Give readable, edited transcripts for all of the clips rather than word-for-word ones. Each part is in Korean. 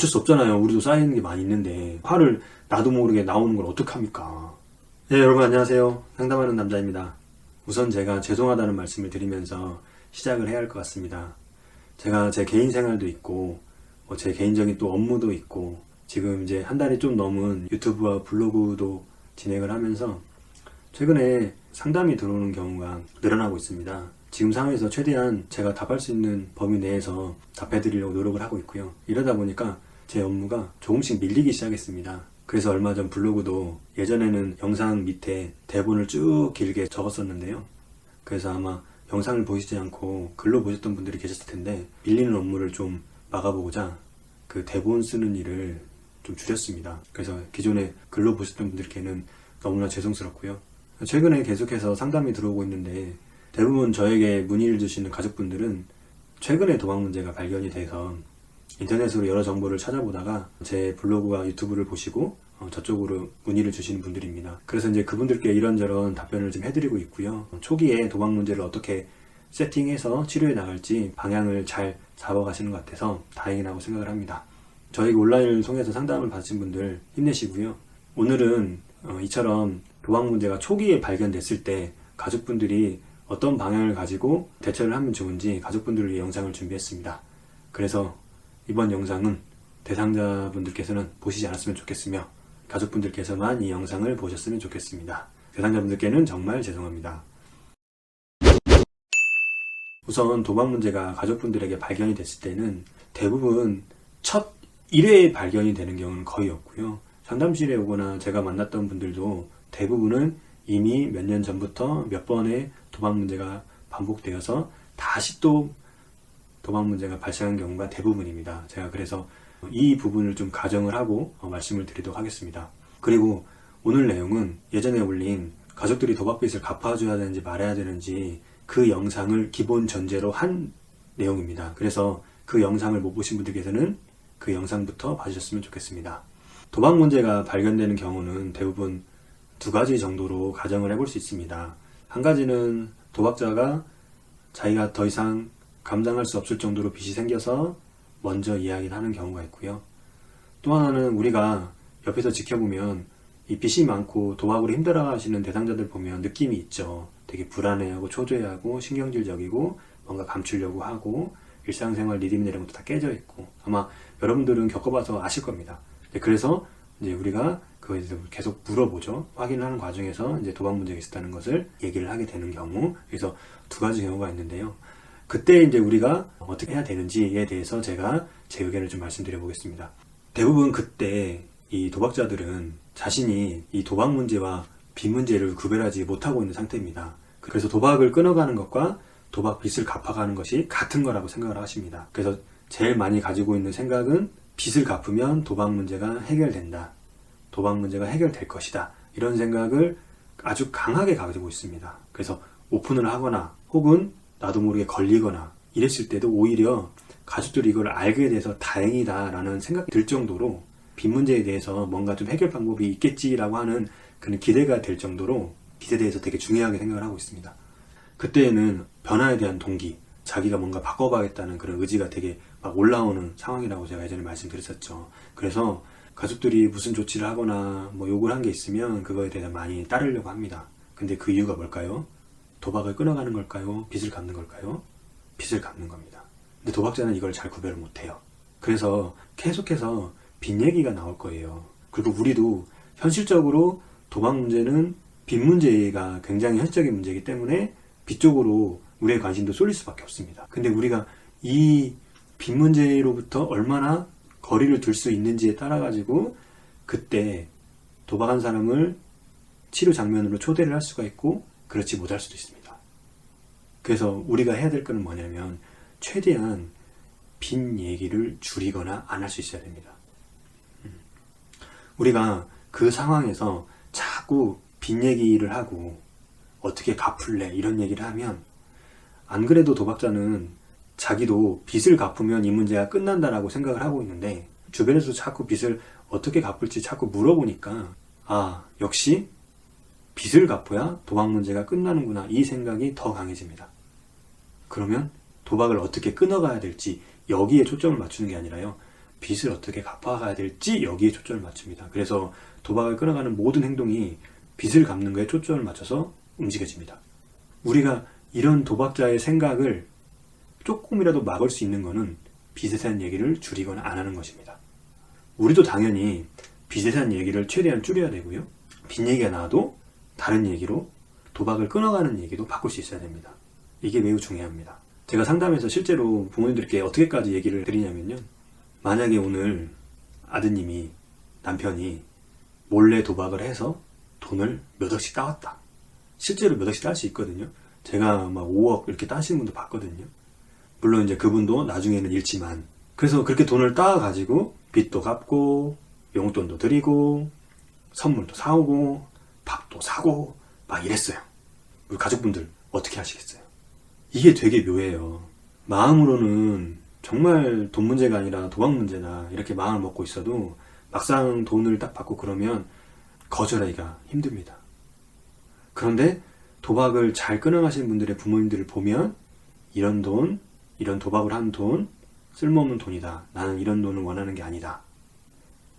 어쩔 수 없잖아요. 우리도 쌓이는 게 많이 있는데 화를 나도 모르게 나오는 걸 어떡합니까? 네, 여러분 안녕하세요. 상담하는 남자입니다. 우선 제가 죄송하다는 말씀을 드리면서 시작을 해야 할 것 같습니다. 제가 제 개인 생활도 있고 제 개인적인 또 업무도 있고 지금 이제 한 달이 좀 넘은 유튜브와 블로그도 진행을 하면서 최근에 상담이 들어오는 경우가 늘어나고 있습니다. 지금 상황에서 최대한 제가 답할 수 있는 범위 내에서 답해드리려고 노력을 하고 있고요. 이러다 보니까 제 업무가 조금씩 밀리기 시작했습니다. 그래서 얼마 전 블로그도 예전에는 영상 밑에 대본을 쭉 길게 적었었는데요. 그래서 아마 영상을 보시지 않고 글로 보셨던 분들이 계셨을 텐데 밀리는 업무를 좀 막아보고자 그 대본 쓰는 일을 좀 줄였습니다. 그래서 기존에 글로 보셨던 분들께는 너무나 죄송스럽고요. 최근에 계속해서 상담이 들어오고 있는데 대부분 저에게 문의를 주시는 가족분들은 최근에 도박 문제가 발견이 돼서 인터넷으로 여러 정보를 찾아보다가 제 블로그와 유튜브를 보시고 저쪽으로 문의를 주시는 분들입니다. 그래서 이제 그분들께 이런저런 답변을 좀 해드리고 있고요. 초기에 도박 문제를 어떻게 세팅해서 치료해 나갈지 방향을 잘 잡아가시는 것 같아서 다행이라고 생각을 합니다. 저희 온라인을 통해서 상담을 받으신 분들 힘내시고요. 오늘은 이처럼 도박 문제가 초기에 발견됐을 때 가족분들이 어떤 방향을 가지고 대처를 하면 좋은지 가족분들을 위해 영상을 준비했습니다. 그래서 이번 영상은 대상자분들께서는 보시지 않았으면 좋겠으며 가족분들께서만 이 영상을 보셨으면 좋겠습니다. 대상자분들께는 정말 죄송합니다. 우선 도박 문제가 가족분들에게 발견이 됐을 때는 대부분 첫 1회에 발견이 되는 경우는 거의 없고요. 상담실에 오거나 제가 만났던 분들도 대부분은 이미 몇 년 전부터 몇 번의 도박 문제가 반복되어서 다시 또 도박 문제가 발생한 경우가 대부분입니다. 제가 그래서 이 부분을 좀 가정을 하고 말씀을 드리도록 하겠습니다. 그리고 오늘 내용은 예전에 올린 가족들이 도박빚을 갚아줘야 되는지 말아야 되는지 그 영상을 기본 전제로 한 내용입니다. 그래서 그 영상을 못 보신 분들께서는 그 영상부터 봐주셨으면 좋겠습니다. 도박 문제가 발견되는 경우는 대부분 두 가지 정도로 가정을 해볼 수 있습니다. 한 가지는 도박자가 자기가 더 이상 감당할 수 없을 정도로 빚이 생겨서 먼저 이야기를 하는 경우가 있고요. 또 하나는 우리가 옆에서 지켜보면 이 빚이 많고 도박으로 힘들어 하시는 대상자들 보면 느낌이 있죠. 되게 불안해하고 초조해하고 신경질적이고 뭔가 감추려고 하고 일상생활 리듬이나 이런 것도 다 깨져 있고 아마 여러분들은 겪어봐서 아실 겁니다. 그래서 이제 우리가 그거에 대해서 계속 물어보죠. 확인을 하는 과정에서 이제 도박 문제가 있었다는 것을 얘기를 하게 되는 경우. 그래서 두 가지 경우가 있는데요. 그때 이제 우리가 어떻게 해야 되는지에 대해서 제가 제 의견을 좀 말씀드려 보겠습니다. 대부분 그때 이 도박자들은 자신이 이 도박 문제와 빚 문제를 구별하지 못하고 있는 상태입니다. 그래서 도박을 끊어가는 것과 도박 빚을 갚아가는 것이 같은 거라고 생각을 하십니다. 그래서 제일 많이 가지고 있는 생각은 빚을 갚으면 도박 문제가 해결된다. 도박 문제가 해결될 것이다. 이런 생각을 아주 강하게 가지고 있습니다. 그래서 오픈을 하거나 혹은 나도 모르게 걸리거나 이랬을 때도 오히려 가족들이 이걸 알게 돼서 다행이다 라는 생각이 들 정도로 빚 문제에 대해서 뭔가 좀 해결 방법이 있겠지라고 하는 그런 기대가 될 정도로 빚에 대해서 되게 중요하게 생각을 하고 있습니다. 그때에는 변화에 대한 동기, 자기가 뭔가 바꿔봐야겠다는 그런 의지가 되게 막 올라오는 상황이라고 제가 예전에 말씀드렸었죠. 그래서 가족들이 무슨 조치를 하거나 뭐 욕을 한 게 있으면 그거에 대해서 많이 따르려고 합니다. 근데 그 이유가 뭘까요? 도박을 끊어가는 걸까요? 빚을 갚는 걸까요? 빚을 갚는 겁니다. 근데 도박자는 이걸 잘 구별을 못해요. 그래서 계속해서 빚 얘기가 나올 거예요. 그리고 우리도 현실적으로 도박 문제는 빚 문제가 굉장히 현실적인 문제이기 때문에 빚 쪽으로 우리의 관심도 쏠릴 수밖에 없습니다. 근데 우리가 이 빚 문제로부터 얼마나 거리를 둘 수 있는지에 따라 가지고 그때 도박한 사람을 치료 장면으로 초대를 할 수가 있고 그렇지 못할 수도 있습니다. 그래서 우리가 해야 될 거는 뭐냐면 최대한 빚 얘기를 줄이거나 안 할 수 있어야 됩니다. 우리가 그 상황에서 자꾸 빚 얘기를 하고 어떻게 갚을래 이런 얘기를 하면 안 그래도 도박자는 자기도 빚을 갚으면 이 문제가 끝난다라고 생각을 하고 있는데 주변에서 자꾸 빚을 어떻게 갚을지 자꾸 물어보니까 아 역시 빚을 갚아야 도박 문제가 끝나는구나 이 생각이 더 강해집니다. 그러면 도박을 어떻게 끊어가야 될지 여기에 초점을 맞추는 게 아니라요 빚을 어떻게 갚아가야 될지 여기에 초점을 맞춥니다. 그래서 도박을 끊어가는 모든 행동이 빚을 갚는 거에 초점을 맞춰서 움직여집니다. 우리가 이런 도박자의 생각을 조금이라도 막을 수 있는 것은 빚에 대한 얘기를 줄이거나 안 하는 것입니다. 우리도 당연히 빚에 대한 얘기를 최대한 줄여야 되고요. 빚 얘기가 나와도 다른 얘기로 도박을 끊어가는 얘기도 바꿀 수 있어야 됩니다. 이게 매우 중요합니다. 제가 상담에서 실제로 부모님들께 어떻게까지 얘기를 드리냐면요. 만약에 오늘 아드님이, 남편이 몰래 도박을 해서 돈을 몇 억씩 따왔다. 실제로 몇 억씩 딸 수 있거든요. 제가 막 5억 이렇게 따시는 분도 봤거든요. 물론 이제 그분도 나중에는 잃지만, 그래서 그렇게 돈을 따가지고 빚도 갚고 용돈도 드리고 선물도 사오고 밥도 사고 막 이랬어요. 우리 가족분들 어떻게 하시겠어요? 이게 되게 묘해요. 마음으로는 정말 돈 문제가 아니라 도박 문제나 이렇게 마음을 먹고 있어도 막상 돈을 딱 받고 그러면 거절하기가 힘듭니다. 그런데 도박을 잘 끊어가시는 분들의 부모님들을 보면 이런 돈, 이런 도박을 한 돈, 쓸모없는 돈이다. 나는 이런 돈을 원하는 게 아니다.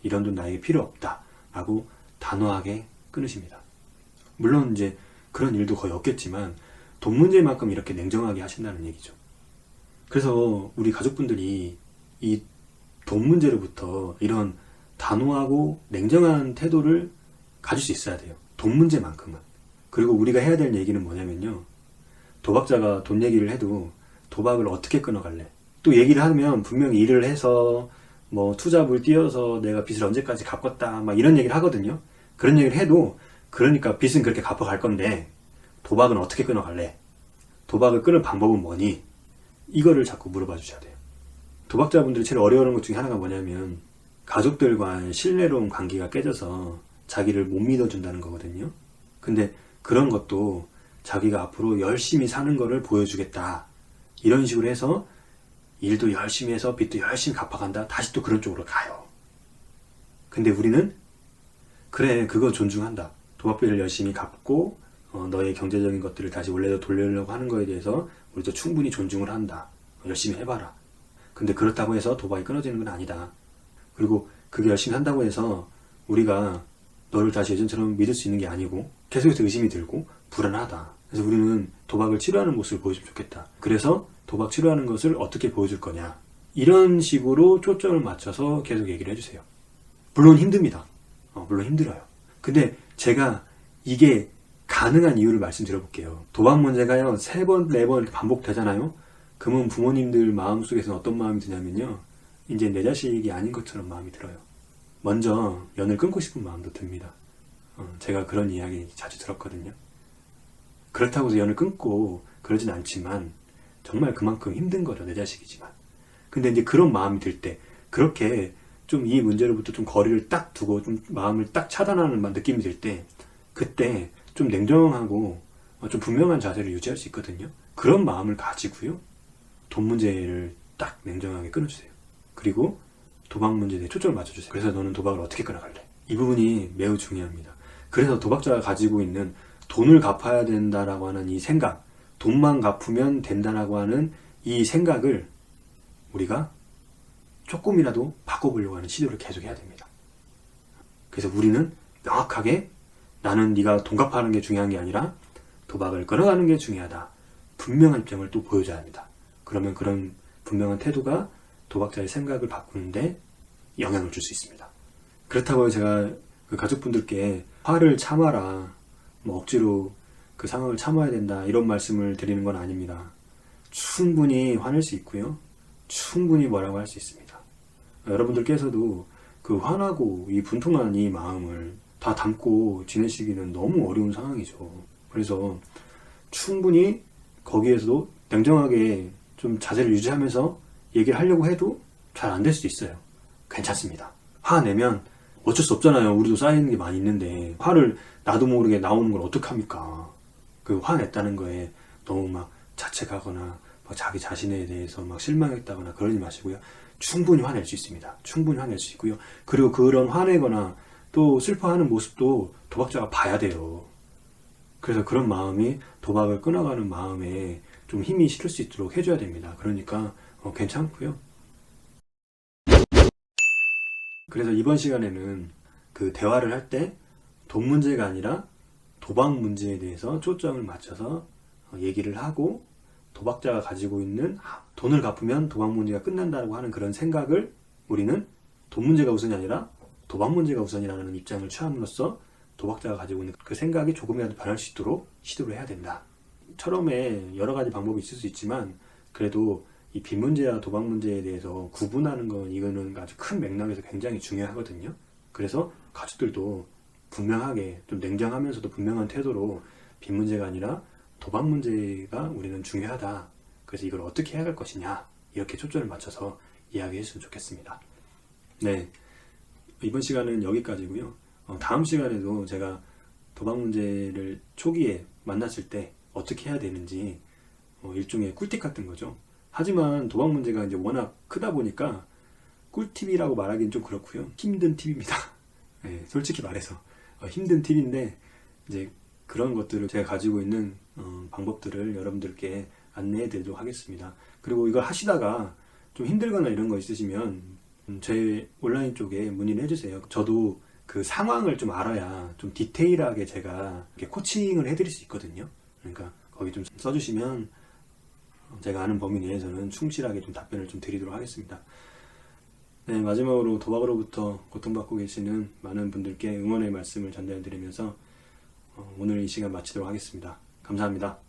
이런 돈 나에게 필요 없다. 라고 단호하게 끊으십니다. 물론 이제 그런 일도 거의 없겠지만 돈 문제만큼 이렇게 냉정하게 하신다는 얘기죠. 그래서 우리 가족분들이 이 돈 문제로부터 이런 단호하고 냉정한 태도를 가질 수 있어야 돼요. 돈 문제만큼은. 그리고 우리가 해야 될 얘기는 뭐냐면요. 도박자가 돈 얘기를 해도 도박을 어떻게 끊어갈래? 또 얘기를 하면 분명히 일을 해서 뭐 투잡을 뛰어서 내가 빚을 언제까지 갚겠다 막 이런 얘기를 하거든요. 그런 얘기를 해도 그러니까 빚은 그렇게 갚아갈 건데 도박은 어떻게 끊어갈래? 도박을 끊을 방법은 뭐니? 이거를 자꾸 물어봐 주셔야 돼요. 도박자분들이 제일 어려워하는 것 중에 하나가 뭐냐면 가족들과의 신뢰로운 관계가 깨져서 자기를 못 믿어준다는 거거든요. 근데 그런 것도 자기가 앞으로 열심히 사는 거를 보여주겠다. 이런 식으로 해서 일도 열심히 해서 빚도 열심히 갚아간다. 다시 또 그런 쪽으로 가요. 근데 우리는 그래, 그거 존중한다. 도박비를 열심히 갚고 너의 경제적인 것들을 다시 원래대로 돌리려고 하는 거에 대해서 우리도 충분히 존중을 한다. 열심히 해봐라. 근데 그렇다고 해서 도박이 끊어지는 건 아니다. 그리고 그게 열심히 한다고 해서 우리가 너를 다시 예전처럼 믿을 수 있는 게 아니고 계속해서 의심이 들고 불안하다. 그래서 우리는 도박을 치료하는 모습을 보여주면 좋겠다. 그래서 도박 치료하는 것을 어떻게 보여줄 거냐. 이런 식으로 초점을 맞춰서 계속 얘기를 해주세요. 물론 힘듭니다. 물론 힘들어요. 근데 제가 이게 가능한 이유를 말씀드려볼게요. 도박 문제가요, 3번, 4번 이렇게 반복되잖아요. 그러면 부모님들 마음속에서는 어떤 마음이 드냐면요. 이제 내 자식이 아닌 것처럼 마음이 들어요. 먼저 연을 끊고 싶은 마음도 듭니다. 제가 그런 이야기 자주 들었거든요. 그렇다고 해서 연을 끊고 그러진 않지만 정말 그만큼 힘든 거죠. 내 자식이지만. 근데 이제 그런 마음이 들 때 그렇게 좀 이 문제로부터 좀 거리를 딱 두고 좀 마음을 딱 차단하는 느낌이 들 때 그때 좀 냉정하고 좀 분명한 자세를 유지할 수 있거든요. 그런 마음을 가지고요. 돈 문제를 딱 냉정하게 끊어주세요. 그리고 도박 문제에 대해 초점을 맞춰주세요. 그래서 너는 도박을 어떻게 끊어갈래? 이 부분이 매우 중요합니다. 그래서 도박자가 가지고 있는 돈을 갚아야 된다라고 하는 이 생각, 돈만 갚으면 된다라고 하는 이 생각을 우리가 조금이라도 바꿔보려고 하는 시도를 계속 해야 됩니다. 그래서 우리는 명확하게 나는 네가 돈 갚아가는 게 중요한 게 아니라 도박을 끊어가는 게 중요하다. 분명한 입장을 또 보여줘야 합니다. 그러면 그런 분명한 태도가 도박자의 생각을 바꾸는데 영향을 줄 수 있습니다. 그렇다고 제가 그 가족분들께 화를 참아라, 뭐 억지로 그 상황을 참아야 된다 이런 말씀을 드리는 건 아닙니다. 충분히 화낼 수 있고요. 충분히 뭐라고 할 수 있습니다. 여러분들께서도 그 화나고 이 분통한 이 마음을 다 담고 지내시기는 너무 어려운 상황이죠. 그래서 충분히 거기에서도 냉정하게 좀 자세를 유지하면서 얘기를 하려고 해도 잘 안 될 수도 있어요. 괜찮습니다. 화내면 어쩔 수 없잖아요. 우리도 쌓이는 게 많이 있는데 화를 나도 모르게 나오는 걸 어떡합니까? 그 화냈다는 거에 너무 막 자책하거나 막 자기 자신에 대해서 막 실망했다거나 그러지 마시고요. 충분히 화낼 수 있습니다. 충분히 화낼 수 있고요. 그리고 그런 화내거나 또 슬퍼하는 모습도 도박자가 봐야 돼요. 그래서 그런 마음이 도박을 끊어가는 마음에 좀 힘이 실을 수 있도록 해줘야 됩니다. 그러니까 괜찮고요. 그래서 이번 시간에는 그 대화를 할 때 돈 문제가 아니라 도박 문제에 대해서 초점을 맞춰서 얘기를 하고, 도박자가 가지고 있는 돈을 갚으면 도박 문제가 끝난다고 하는 그런 생각을 우리는 돈 문제가 우선이 아니라 도박 문제가 우선이라는 입장을 취함으로써 도박자가 가지고 있는 그 생각이 조금이라도 변할 수 있도록 시도를 해야 된다. 처음에 여러 가지 방법이 있을 수 있지만 그래도 이 빚 문제와 도박 문제에 대해서 구분하는 건 이거는 아주 큰 맥락에서 굉장히 중요하거든요. 그래서 가족들도 분명하게, 좀 냉정하면서도 분명한 태도로 빚 문제가 아니라 도박 문제가 우리는 중요하다. 그래서 이걸 어떻게 해야 할 것이냐, 이렇게 초점을 맞춰서 이야기했으면 좋겠습니다. 네, 이번 시간은 여기까지고요. 다음 시간에도 제가 도박 문제를 초기에 만났을 때 어떻게 해야 되는지 일종의 꿀팁 같은 거죠. 하지만 도박 문제가 이제 워낙 크다 보니까 꿀팁이라고 말하기는 좀 그렇고요. 힘든 팁입니다. 네, 솔직히 말해서 힘든 팁인데, 이제 그런 것들을 제가 가지고 있는 방법들을 여러분들께 안내해 드리도록 하겠습니다. 그리고 이걸 하시다가 좀 힘들거나 이런 거 있으시면 제 온라인 쪽에 문의를 해주세요. 저도 그 상황을 좀 알아야 좀 디테일하게 제가 이렇게 코칭을 해드릴 수 있거든요. 그러니까 거기 좀 써주시면 제가 아는 범위 내에서는 충실하게 좀 답변을 좀 드리도록 하겠습니다. 네, 마지막으로 도박으로부터 고통받고 계시는 많은 분들께 응원의 말씀을 전달드리면서 오늘 이 시간 마치도록 하겠습니다. 감사합니다.